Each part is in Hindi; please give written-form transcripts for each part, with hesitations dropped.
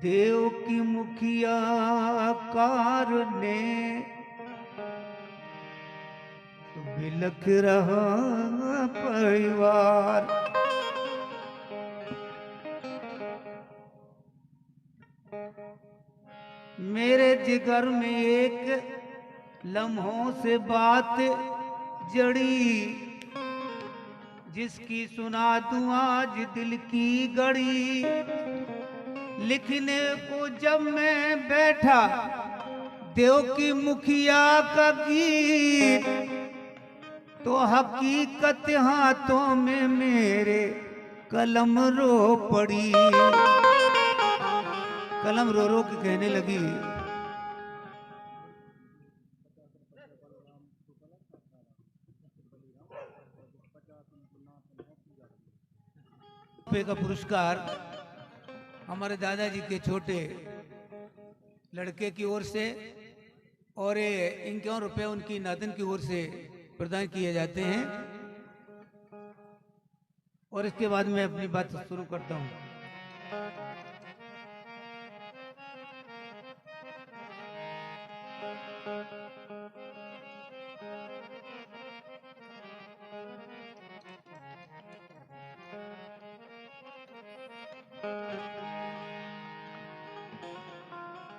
देव की मुखिया कार ने बिलख रहा परिवार। मेरे जिगर में एक लम्हों से बात जड़ी, जिसकी सुना दूं आज दिल की गड़ी। लिखने को जब मैं बैठा देव की मुखिया का गीत, तो हकीकत हाथों में मेरे कलम रो पड़ी। कलम रो रो के कहने लगी, रुपये का पुरस्कार हमारे दादाजी के छोटे लड़के की ओर से और 51 रुपये उनकी नादन की ओर से प्रदान किए जाते हैं। और इसके बाद मैं अपनी बात शुरू करता हूं।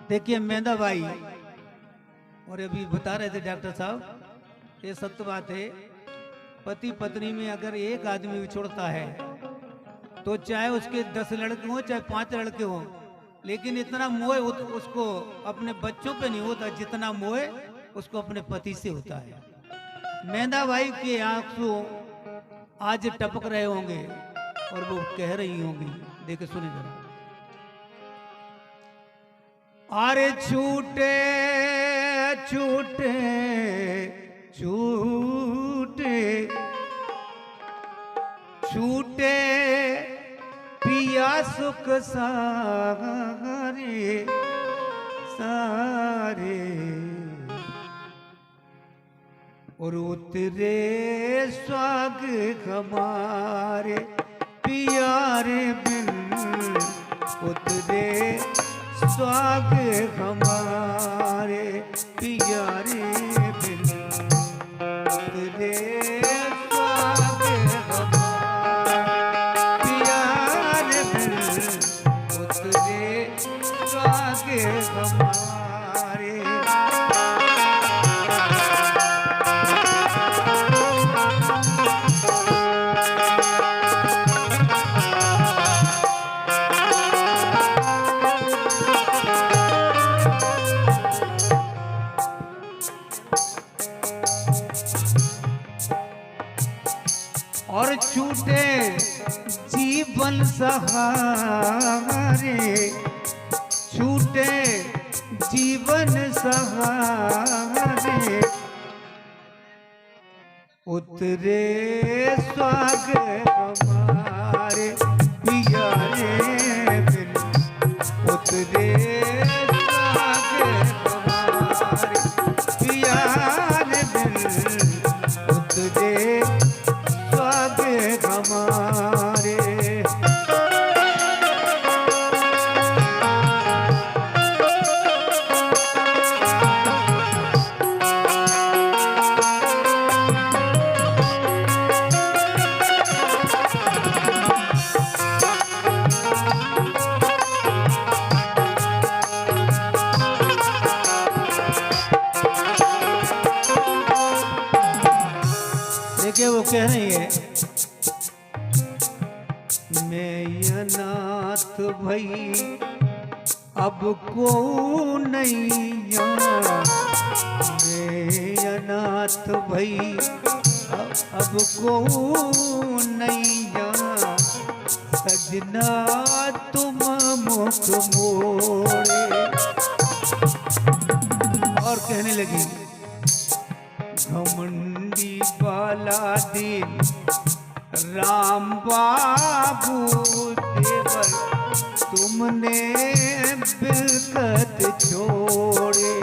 देखिए मेंदा भाई, और अभी बता रहे थे डॉक्टर साहब, ये सत्य बात है। पति पत्नी में अगर एक आदमी विछोड़ता है तो चाहे उसके 10 लड़के हों चाहे 5 लड़के हों, लेकिन इतना मोह उसको अपने बच्चों पे नहीं होता जितना मोह उसको अपने पति से होता है। मेंदा भाई के आंसू आज टपक रहे होंगे और वो कह रही होंगी, देखे सुने जरा। अरे छूटे छूटे छूटे छूटे पिया सुख सारे सारे, और उतरे स्वाग हमारे पियारे बिन, उतरे स्वाग हमारे पियारे बिन, उतरे स्वाग हमारे पियारे बिन, उतरे स्वाग हमारे। और छूटे जीवन सहारे, छूटे जीवन सहारे, उतरे स्वाग हमारे पियारे बिन, उतरे स्वाग हमारे पियारे बिन, उतरे स्वाग हमारे। देखिए वो कह रही है, मैं अनाथ भई अब को नैया, मैं अनाथ भई अब को नैया, सजना तुम मुख मोड़े। और कहने लगी, घमंडी बाला दिन राम बाबू देवर, तुमने बिलकत छोड़े।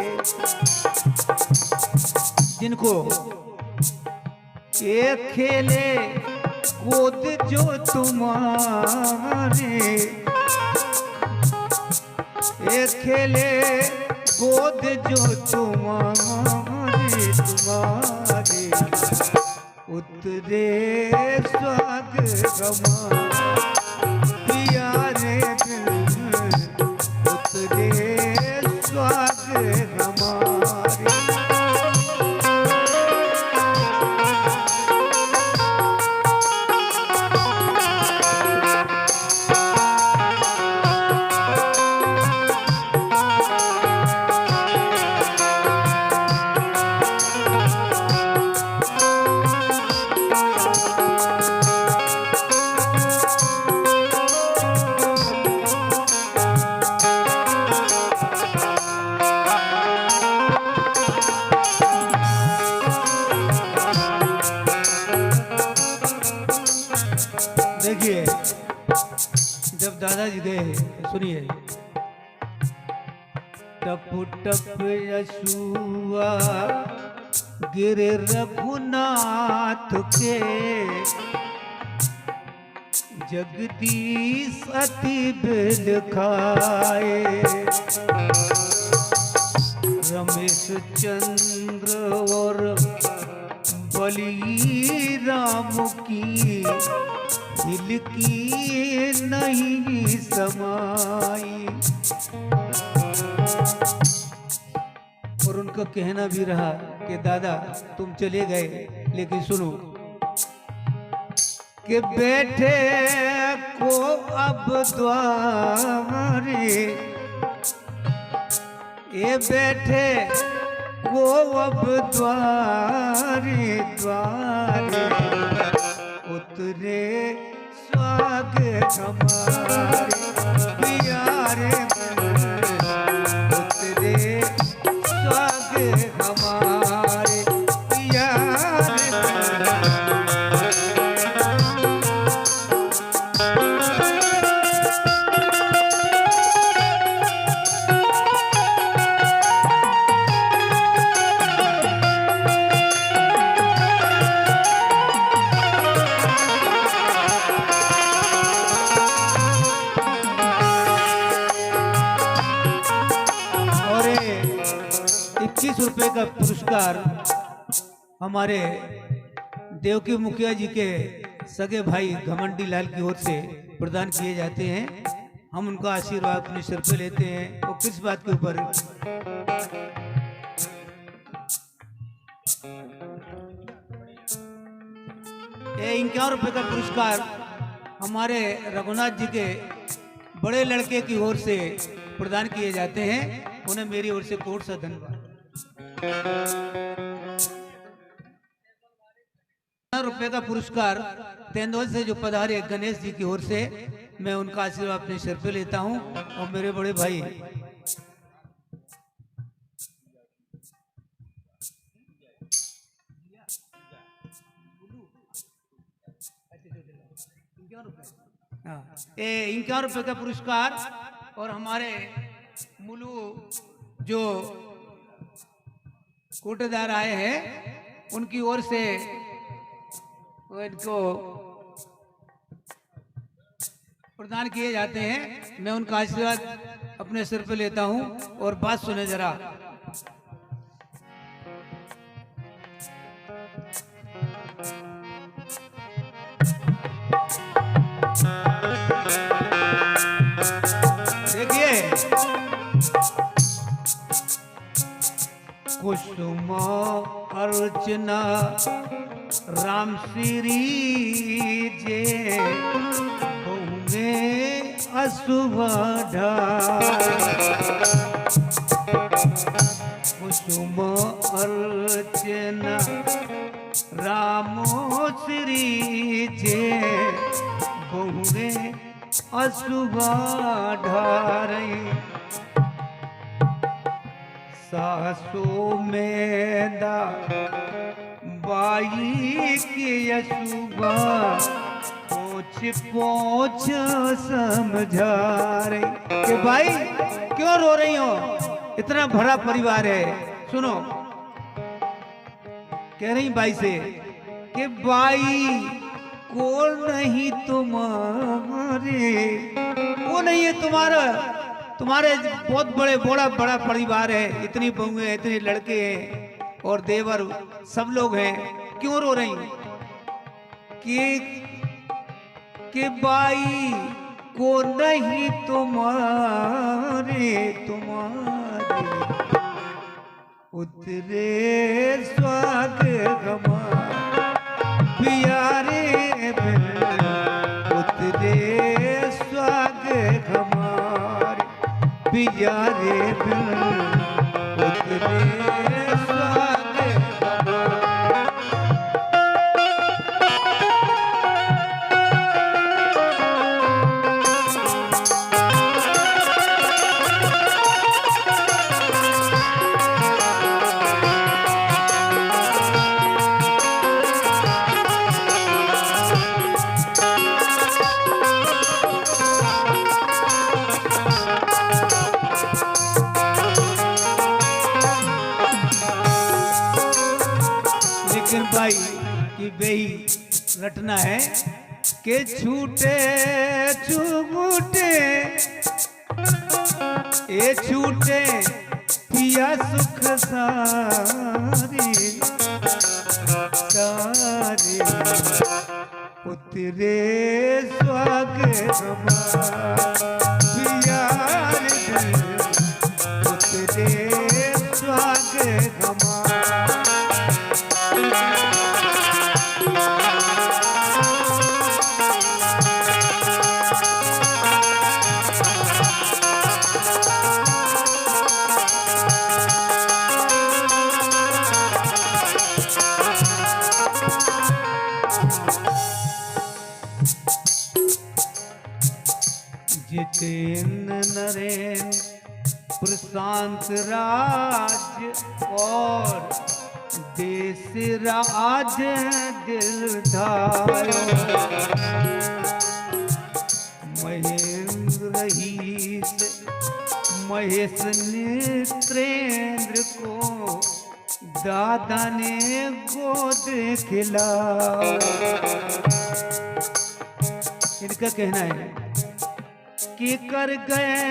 जिनको एक खेले गोद जो तुम्हारे, ये खेले गोद जो तुम्हारे तुम्हारे उतरे स्वाग गमा पिया रे उतरे स्वाग हमारे। देखिए जब दादाजी गए, सुनिए, टप टप यशुआ गिरे रघुनाथ के जगदीश अति बिल खाए रमेश चंद्र और बली राम की दिल की नहीं समाई। और उनका कहना भी रहा कि दादा तुम चले गए लेकिन सुनो कि बैठे को अब द्वारे ये बैठे को अब द्वारे द्वारे उतरे स्वाग हमारे प्यारे उतरे स्वाग हमारे प्यारे। ₹21 का पुरस्कार हमारे देवकी मुखिया जी के सगे भाई घमंडी लाल की ओर से प्रदान किए जाते हैं। हम उनका आशीर्वाद अपने सिर पे लेते हैं। वो किस बात के ऊपर? ₹51 का पुरस्कार हमारे रघुनाथ जी के बड़े लड़के की ओर से प्रदान किए जाते हैं। उन्हें मेरी ओर से कोट सा धन्यवाद। ₹50 का पुरस्कार तेंदुल से जो पधारे गणेश जी की ओर से मैं उनका आशीर्वाद अपने सिर पे लेता हूं। और मेरे बड़े भाई ₹51 का पुरस्कार और हमारे मुलू जो कोटेदार आए हैं उनकी ओर से इनको प्रदान किए जाते हैं। मैं उनका आशीर्वाद अपने सिर पे लेता हूं। और बात सुने जरा, देखिए कुसुम अर्चना राम श्री जे होंगे अशुभ कुसुम अर्चना राम श्री जे होंगे अशुभ ढारे सासो में दा बाई की अशुभा पोछ समझा रही कि भाई क्यों रो रही हो, इतना भरा परिवार है। सुनो, कह रही बाई से कि बाई कौन नहीं तुम्हारे, वो नहीं है तुम्हारा, तुम्हारे बहुत बड़ा बड़ा परिवार है, इतनी बहुएं हैं, इतने लड़के हैं और देवर सब लोग हैं, क्यों रो रही? कि बाई को नहीं तुम्हारे उतरे स्वाग गमा प्यारे बिन उतरे स्वाग हमारे प्यारे बिन उतरे स्वाग भाई की बेही रटना है के छूटे छूटे ए छूटे पिया सुख सारी सारी उतरे स्वाग पिया उतरे स्वाग गमा जितेन्द्र नरेन प्रशांत राज और देश राज दिलधारो महेंद्र रहीस महेश नेत्रेंद्र को दादा ने गोद खिला। इनका कहना है कि कर गए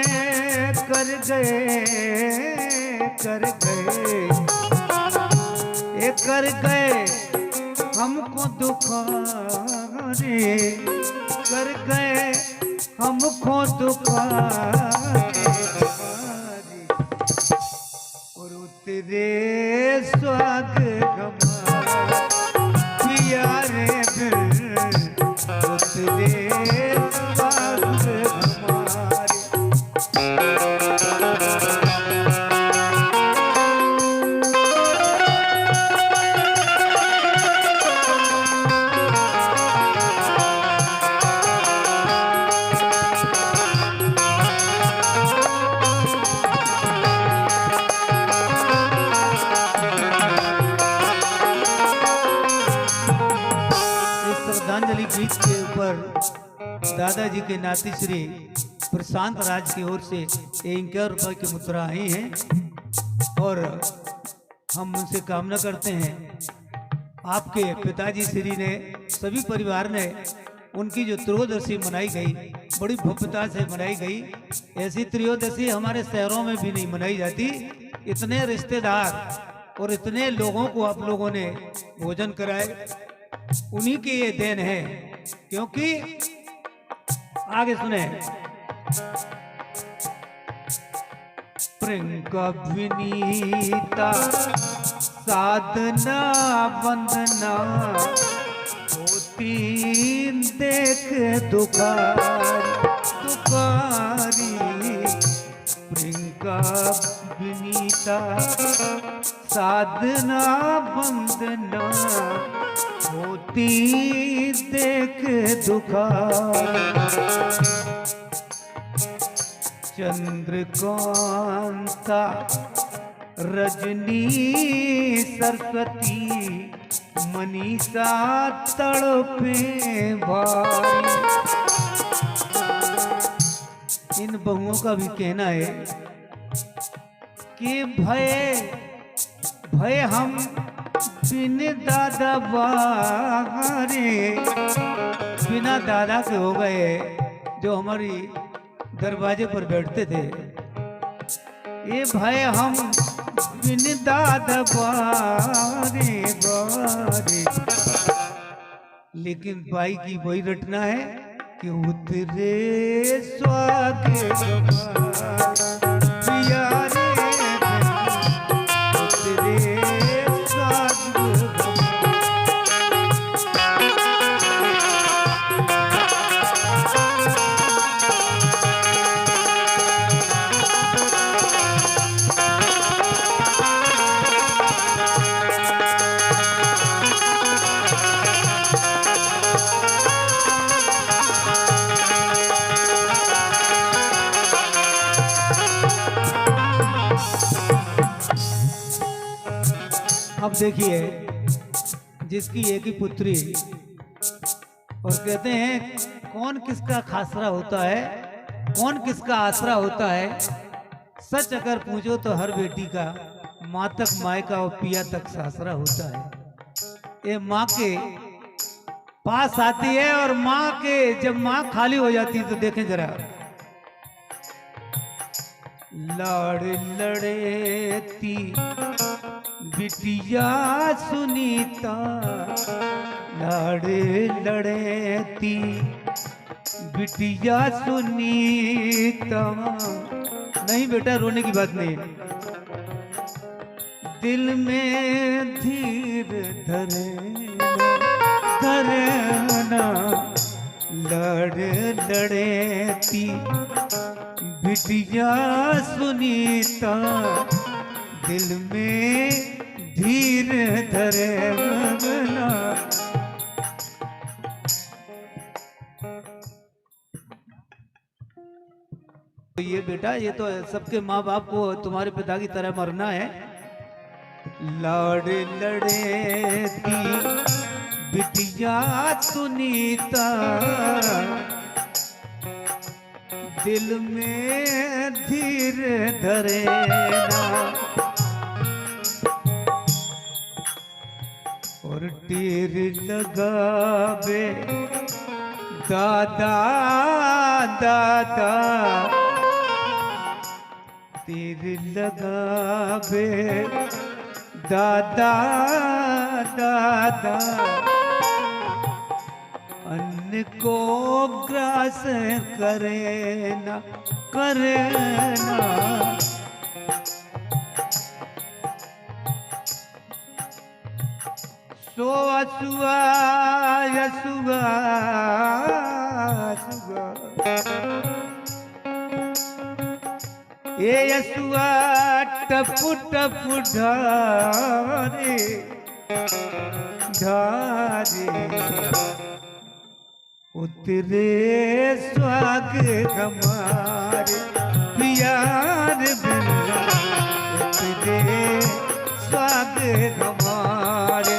हमको दुखारे कर गए हमको दुखारे और उतरे स्वाग गमा प्यारे बिन उतरे स्वाग गीत के ऊपर दादाजी के नाती श्री प्रशांत राज की ओर से 51 रुपए की मुद्रा आई है और हम उनसे कामना करते हैं आपके पिताजी श्री ने सभी परिवार ने उनकी जो त्रयोदशी मनाई गई बड़ी भव्यता से मनाई गई। ऐसी त्रयोदशी हमारे शहरों में भी नहीं मनाई जाती। इतने रिश्तेदार और इतने लोगों को आप लोगों ने भोजन कराए, उन्हीं की ये देन है। क्योंकि आगे सुने प्रियंका विनीता साधना वंदना होती देख दुखारी प्रियंका विनीता साधना वंदना होती देख चंद्रकांता रजनी सरस्वती मनीषा तड़पे भारी। इन बहुओं का भी कहना है कि भय हम बिन दादा बाहरे बिना दादा के हो गए, जो हमारी दरवाजे पर बैठते थे। ए भाई हम बिन दाद बारे बारे, लेकिन भाई की वही रटना है कि उतरे स्वाद पिया रे उतरे स्वाद। अब देखिए, जिसकी एक ही पुत्री और कहते हैं कौन किसका खासरा होता है, कौन किसका आसरा होता है। सच अगर पूछो तो हर बेटी का माँ तक मायका और पिया तक सासरा होता है। ये माँ के पास आती है और माँ के जब माँ खाली हो जाती है तो देखें जरा, लाड़ लड़ेती बिटिया सुनीता, लाड़े लड़ेती बिटिया सुनीता। नहीं बेटा, रोने की बात नहीं, दिल में धीर धरना, लड़ लड़ेती बिटिया सुनीता, दिल में धीर धरना। ये बेटा, ये तो सबके माँ बाप को तुम्हारे पिता की तरह मरना है। लाड़ लड़ेती बिटिया सुनीता, दिल में धीर धरेना, और तीर लगावे दादा दादा, तीर लगावे दादा दादा, अन्न को ग्रास करे ना करना। सो असुआ यसुआ ये यसुआ टपु टपु ढारे ढारे, उतरे स्वाग हमारे प्यार बिना, उतरे स्वाग हमारे।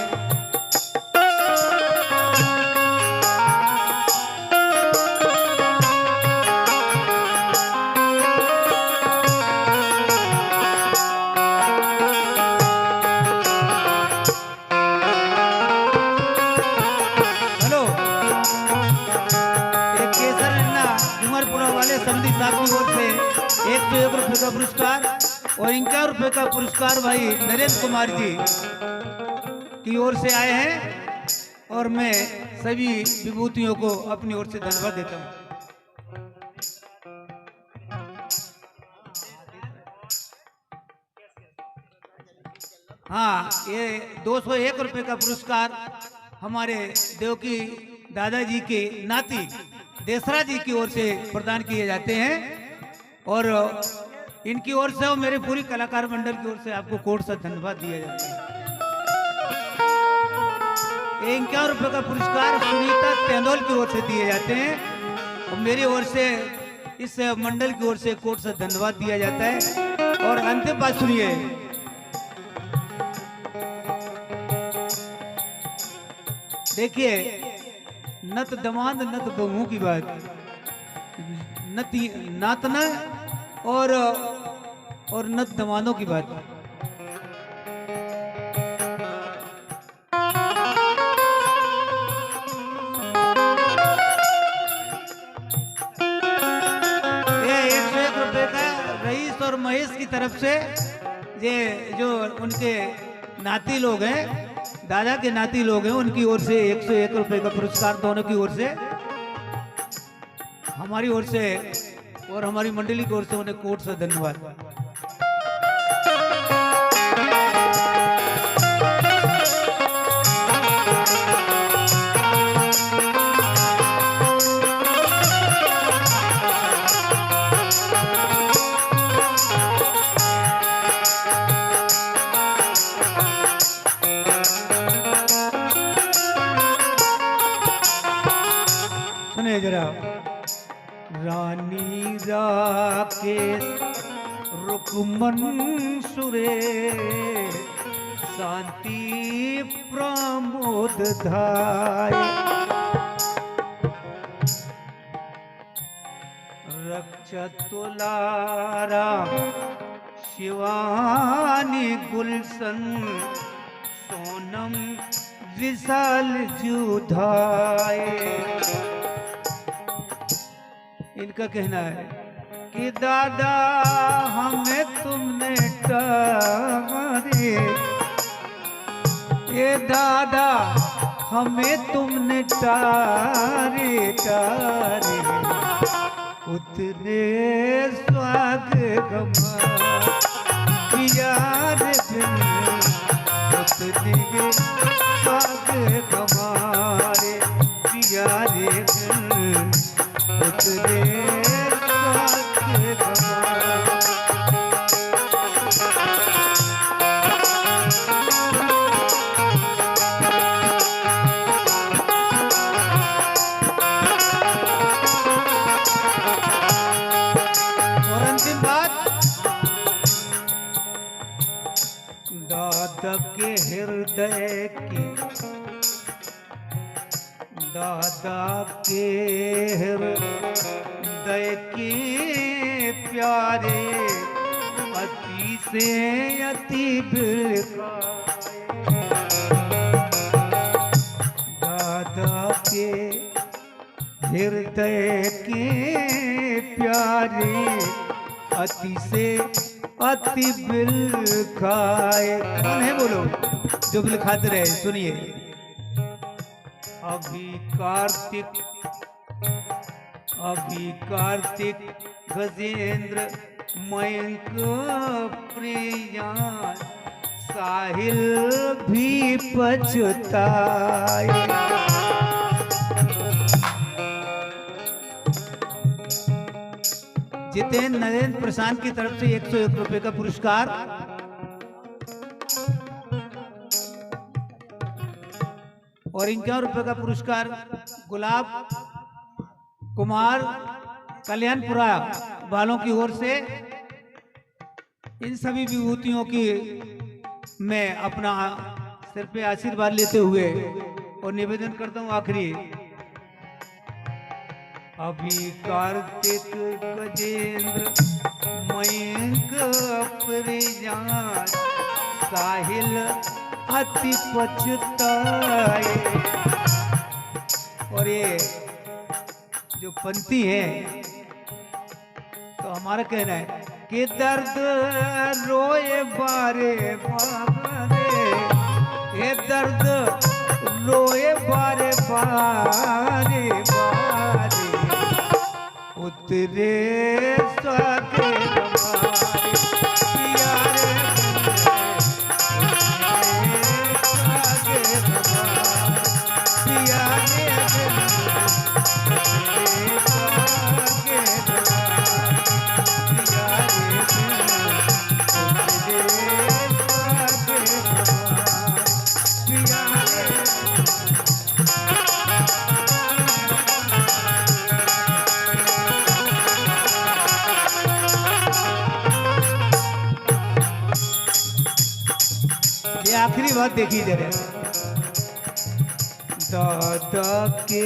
समधी साहब की ओर से 101 रुपए का पुरस्कार और 51 रुपए का पुरस्कार भाई नरेंद्र कुमार जी की ओर से आए हैं, और मैं सभी विभूतियों को अपनी ओर से धन्यवाद देता हूं। हाँ, ये 201 रुपए का पुरस्कार हमारे देवकी दादाजी के नाती देसरा जी की ओर से प्रदान किए जाते हैं, और इनकी ओर से और मेरे पूरी कलाकार मंडल की ओर से आपको कोट से धन्यवाद दिया जाता है। 51 रुपए का पुरस्कार सुनीता तेंदुल की ओर से दिए जाते हैं, और मेरी ओर से इस मंडल की ओर से कोट से धन्यवाद दिया जाता है। और अंतिम बात सुनिए, देखिए, नत दमाद नत बहू की बात, नातना और नत दमादों की बात। ये 101 रुपए का रईस और महेश की तरफ से ये जो उनके नाती लोग हैं, दादा के नाती लोग हैं, उनकी ओर से 101 रुपए का पुरस्कार दोनों की ओर से, हमारी ओर से और हमारी मंडली की ओर से उन्हें कोट से धन्यवाद। सुने जरा। रानी राकेश रुकमन सुरे शांति प्रमोद धाय रक्षतुलारा शिवानी गुलशन सोनम विशाल जुधाए। इनका कहना है कि दादा हमें तुमने टारे, ये दादा हमें तुमने टारे टारे, उतरे स्वाग गमा यार बिन, उतरे स्वाग गमारे यारे बिन, उतरे दादा के हृदय की, दादा के हृदय के प्यारे अति से अति बिलखाए। दादा के हृदय के प्यारे अति से अति बिल खाए। कौन है बोलो जो बिल खाते रहे? सुनिए। अभी कार्तिक गजेंद्र मयंक प्रिया साहिल भी पछताए। जितेंद्र नरेंद्र प्रशांत की तरफ से 101 रुपए का पुरस्कार, और 51 रुपए का पुरस्कार गुलाब कुमार कल्याणपुरा वालों की ओर से। इन सभी विभूतियों की मैं अपना सिर पे आशीर्वाद लेते हुए और निवेदन करता हूं आखिरी। अभी कार्तिक गजेंद्र मयंक प्रिया साहिल अति पछताए। और ये जो पंक्ति है तो हमारा कहना है कि दर्द रोए बारे बारे, ये दर्द रोए बारे बारे बारे, उतरे स्वागे हमारे प्यारे, उतरे स्वागे हमारे आखिरी बात देखिए जरा। दादा के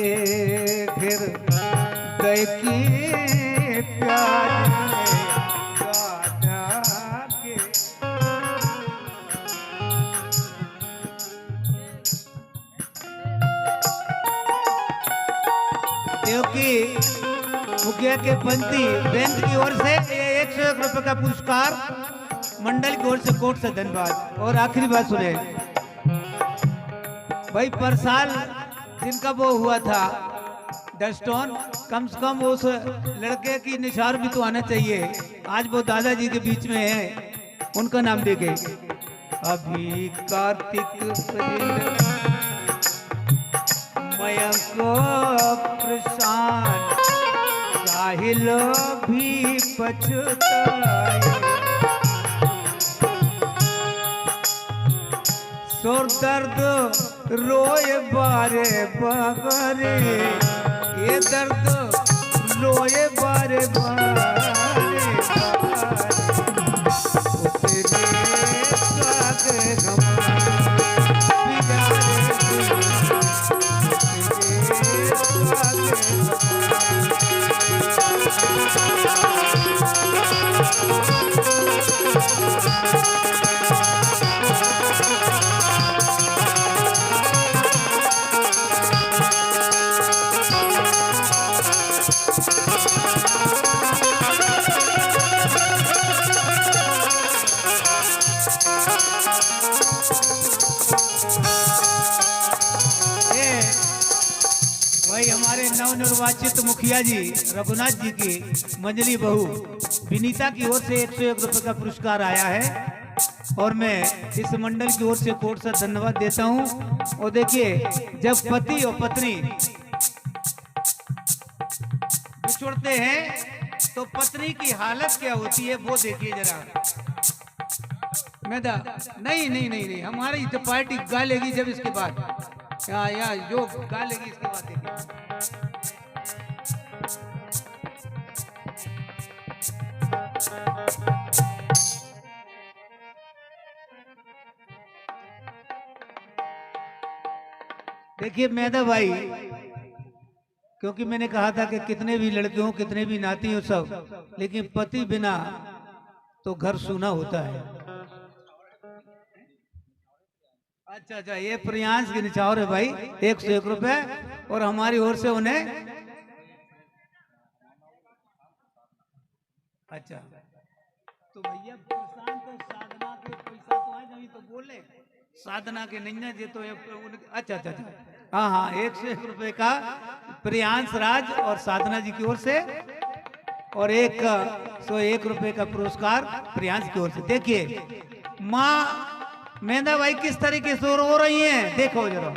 हृदय की प्यारे, दादा के देव की मुखिया के पंथी बेंच की ओर से 101 रुपए का पुरस्कार मंडल की ओर से कोट से धन्यवाद। और आखिरी बात सुने भाई, पर साल जिनका वो हुआ था डस्टोन, कम से कम उस लड़के की निशार भी तो आना चाहिए। आज वो दादाजी के बीच में है, उनका नाम देके अभी कार्तिक मयंक प्रशांत साहिल भी पछताए, सोर दर्द रोए बारे बगरे, ये दर्द रोए बारे बारे नवनिर्वाचित मुखिया जी रघुनाथ जी की मंजली बहू विनीता की ओर से 101 रुपए का पुरस्कार आया है और मैं इस मंडल की ओर से कोट से धन्यवाद देता हूं। और देखिए, जब पति और पत्नी बिछुड़ते हैं तो पत्नी की हालत क्या होती है वो देखिए जरा। मैदा नहीं नहीं नहीं नहीं, हमारी तो पार्टी गा लेगी जब इसके बाद, या जो गा लेगी इसके बाद देखिए। देखिए मैदा भाई, क्योंकि मैंने कहा था कि कितने भी लड़के हो, कितने भी नाती हो सब, लेकिन पति बिना तो घर सूना होता है। अच्छा अच्छा, ये प्रियांश की निछावर है भाई, 101 रुपए और हमारी ओर से उन्हें। अच्छा तो भैया प्रशांत तो साधना के पैसा तो है नहीं तो बोले, साधना के नहीं है तो अच्छा अच्छा अच्छा, हाँ हाँ, 101 रुपए का प्रियांश राज और साधना जी की ओर से और 101 रुपए का पुरस्कार प्रियांश की ओर से। देखिए माँ मैदा भाई किस तरीके से रो रही हैं, देखो जरा।